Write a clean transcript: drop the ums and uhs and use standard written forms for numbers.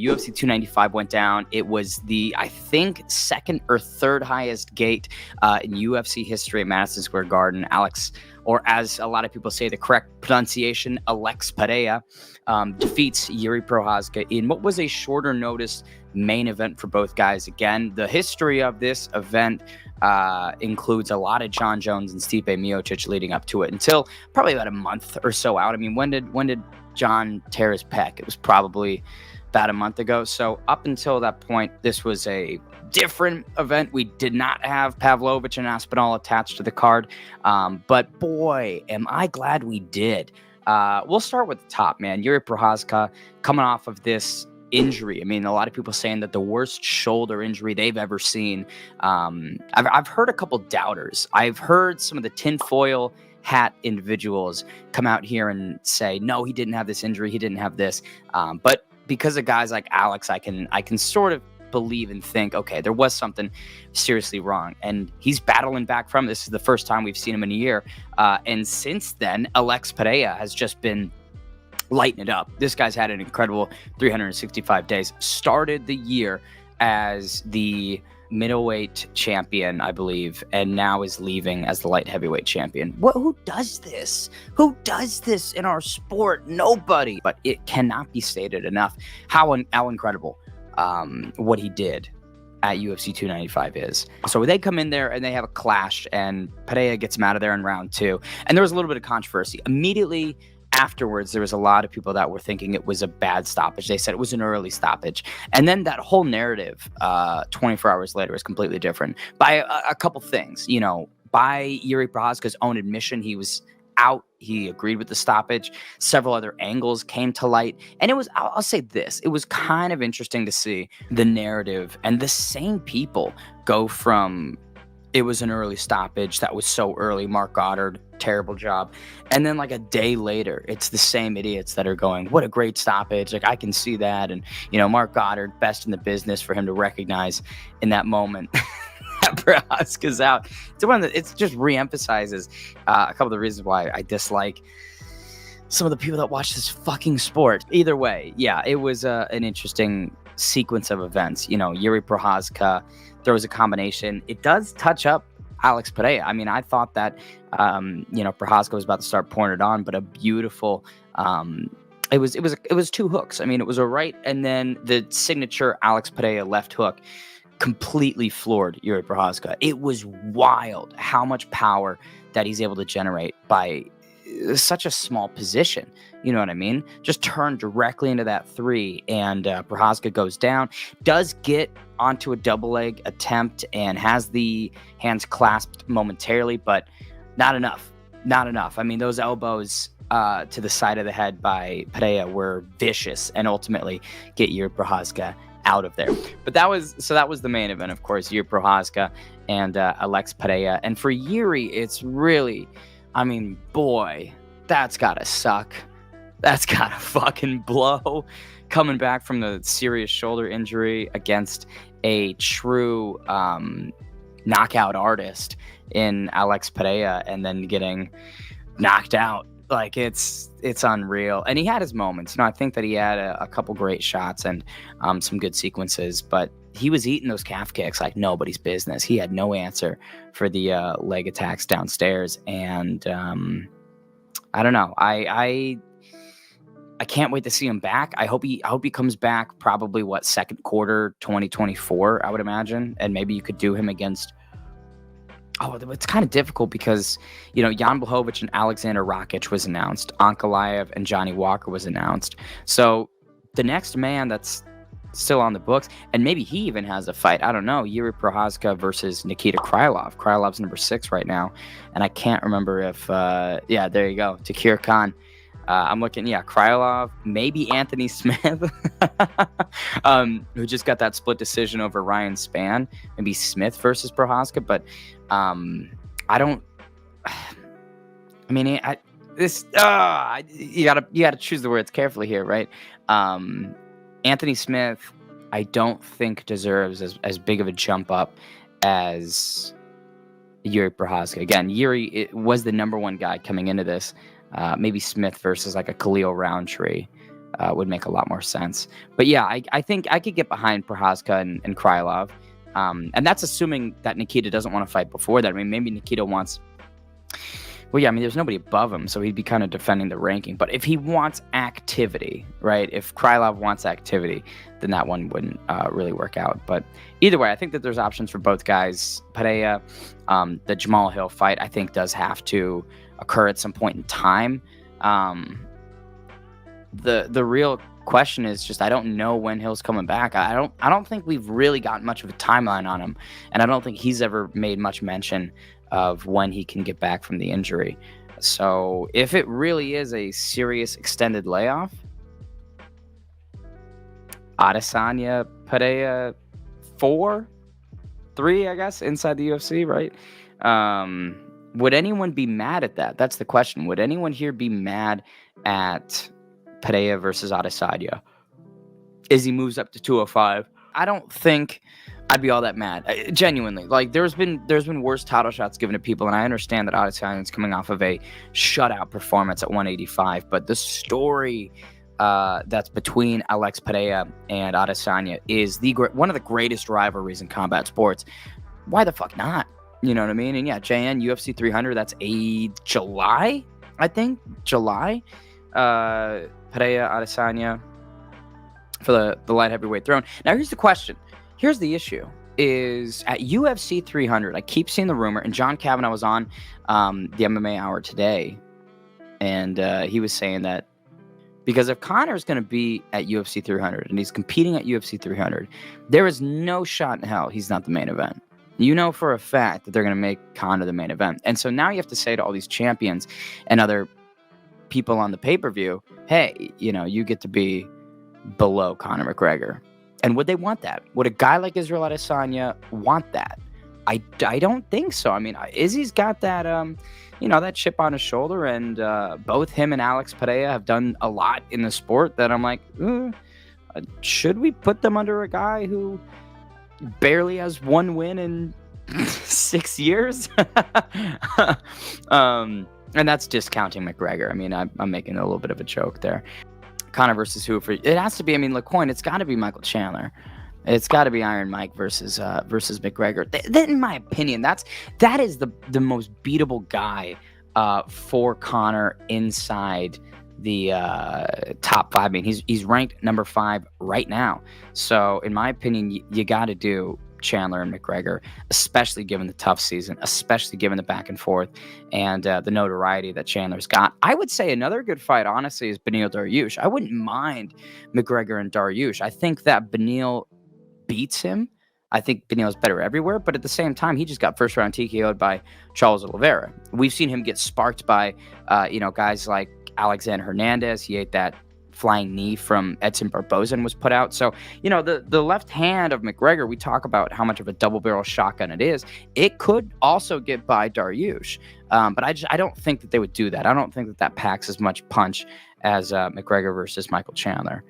UFC 295 went down. It was the, I think, second or third highest gate in UFC history at Madison Square Garden. Alex, or as a lot of people say, the correct pronunciation, Alex Pereira, defeats Yuri Prochazka in what was a shorter notice main event for both guys. Again, the history of this event includes a lot of John Jones and Stipe Miocic leading up to it until probably about a month or so out. I mean, when did John tear his pec? It was probably about a month ago. So up until that point, this was a different event. We did not have Pavlovich and Aspinall attached to the card. But boy, am I glad we did. We'll start with the top, man. Yuri Prochazka coming off of this injury. I mean, a lot of people saying that the worst shoulder injury they've ever seen. I've heard a couple doubters. I've heard some of the tinfoil hat individuals come out here and say, no, he didn't have this injury. He didn't have this. But because of guys like Alex, I can sort of believe and think, okay, there was something seriously wrong. And he's battling back from this. Is the first time we've seen him in a year. And since then, Alex Pereira has just been lighting it up. This guy's had an incredible 365 days. Started the year as the middleweight champion, I believe, and now is leaving as the light heavyweight champion. Who does this? Who does this in our sport? Nobody. But it cannot be stated enough how incredible what he did at UFC 295 is. So they come in there and they have a clash, and Pereira gets him out of there in round 2. And there was a little bit of controversy. Immediately afterwards, there was a lot of people that were thinking it was a bad stoppage. They said it was an early stoppage. And then that whole narrative 24 hours later is completely different by a couple things. You know, by Yuri Prochazka's own admission, he was out. He agreed with the stoppage. Several other angles came to light. And it was, I'll say this, it was kind of interesting to see the narrative and the same people go from it was an early stoppage, that was so early, Mark Goddard, terrible job. And then like a day later, it's the same idiots that are going, what a great stoppage. Like, I can see that. And, you know, Mark Goddard, best in the business for him to recognize in that moment that Prochazka's out. It just reemphasizes a couple of the reasons why I dislike some of the people that watch this fucking sport. Either way, yeah, it was an interesting sequence of events. You know, Yuri Prochazka, there was a combination. It does touch up Alex Pereira. I mean, I thought that, Prochazka was about to start pouring it on, but a beautiful, it was two hooks. I mean, it was a right, and then the signature Alex Pereira left hook completely floored Yuri Prochazka. It was wild how much power that he's able to generate by such a small position. You know what I mean? Just turned directly into that 3, and Prochazka goes down, does get onto a double leg attempt and has the hands clasped momentarily, but not enough. I mean, those elbows to the side of the head by Pereira were vicious and ultimately get Yuri Prochazka out of there. But that was the main event, of course, Yuri Prochazka and Alex Pereira. And for Yuri, it's really, I mean, boy, that's gotta suck. That's gotta fucking blow. Coming back from the serious shoulder injury against a true knockout artist in Alex Pereira, and then getting knocked out. Like, it's unreal. And he had his moments. You know, I think that he had a couple great shots and some good sequences, but he was eating those calf kicks like nobody's business. He had no answer for the leg attacks downstairs. And I don't know. I can't wait to see him back. I hope he comes back probably second quarter 2024, I would imagine. And maybe you could do him against, it's kind of difficult because, you know, Jan Blachowicz and Alexander Rakic was announced. Ankalaev and Johnny Walker was announced. So the next man that's still on the books, and maybe he even has a fight, I don't know, Yuri Prochazka versus Nikita Krylov. Krylov's number 6 right now. And I can't remember if, there you go, Takir Khan. I'm looking, Krylov, maybe Anthony Smith, who just got that split decision over Ryan Spann. Maybe Smith versus Prochazka, but you gotta choose the words carefully here, right? Anthony Smith, I don't think deserves as big of a jump up as Yuri Prochazka. Again, Yuri was the number 1 guy coming into this. Maybe Smith versus like a Khalil Roundtree. would make a lot more sense. But yeah, I think I could get behind Prochazka and Krylov. And that's assuming that Nikita doesn't want to fight before that. I mean, maybe Nikita wants. Well, yeah, I mean, there's nobody above him, so he'd be kind of defending the ranking. But if he wants activity, right? If Krylov wants activity, then that one wouldn't really work out. But either way, I think that there's options for both guys. Pereira, the Jamal Hill fight, I think does have to occur at some point in time. The real question is just I don't know when Hill's coming back. I don't think we've really got much of a timeline on him, and I don't think he's ever made much mention of when he can get back from the injury. So if it really is a serious extended layoff, Adesanya, Pereira, 3, I guess, inside the UFC, right? Would anyone be mad at that? That's the question. Would anyone here be mad at Pereira versus Adesanya as he moves up to 205? I don't think I'd be all that mad. Genuinely, like there's been worse title shots given to people, and I understand that Adesanya's coming off of a shutout performance at 185, but the story that's between Alex Pereira and Adesanya is one of the greatest rivalries in combat sports. Why the fuck not? You know what I mean? And yeah, JN UFC 300. That's July, I think. July. Pereira Adesanya for the light heavyweight throne. Now here's the question. Here's the issue. Is at UFC 300, I keep seeing the rumor, and John Kavanaugh was on the MMA Hour today, and he was saying that because if Conor is going to be at UFC 300 and he's competing at UFC 300, there is no shot in hell he's not the main event. You know for a fact that they're going to make Conor the main event. And so now you have to say to all these champions and other people on the pay-per-view, hey, you get to be below Conor McGregor. And would they want that? Would a guy like Israel Adesanya want that? I don't think so. I mean, Izzy's got that, that chip on his shoulder, and both him and Alex Pereira have done a lot in the sport that I'm like, should we put them under a guy who barely has one win in 6 years? And that's discounting McGregor. I mean, I'm making a little bit of a joke there. Conor versus who? It has to be. I mean, LeCoin. It's got to be Michael Chandler. It's got to be Iron Mike versus McGregor. In my opinion, that is the most beatable guy for Conor inside the top 5. I mean, he's ranked number 5 right now. So, in my opinion, you got to do Chandler and McGregor, especially given the tough season, especially given the back and forth and the notoriety that Chandler's got. I would say another good fight, honestly, is Beneil Dariush. I wouldn't mind McGregor and Dariush. I think that Beneil beats him. I think Beneil's better everywhere, but at the same time, he just got first round TKO'd by Charles Oliveira. We've seen him get sparked by, guys like Alexander Hernandez. He ate that flying knee from Edson Barboza and was put out. So, the left hand of McGregor, we talk about how much of a double barrel shotgun it is. It could also get by Dariush. But I don't think that they would do that. I don't think that packs as much punch as McGregor versus Michael Chandler.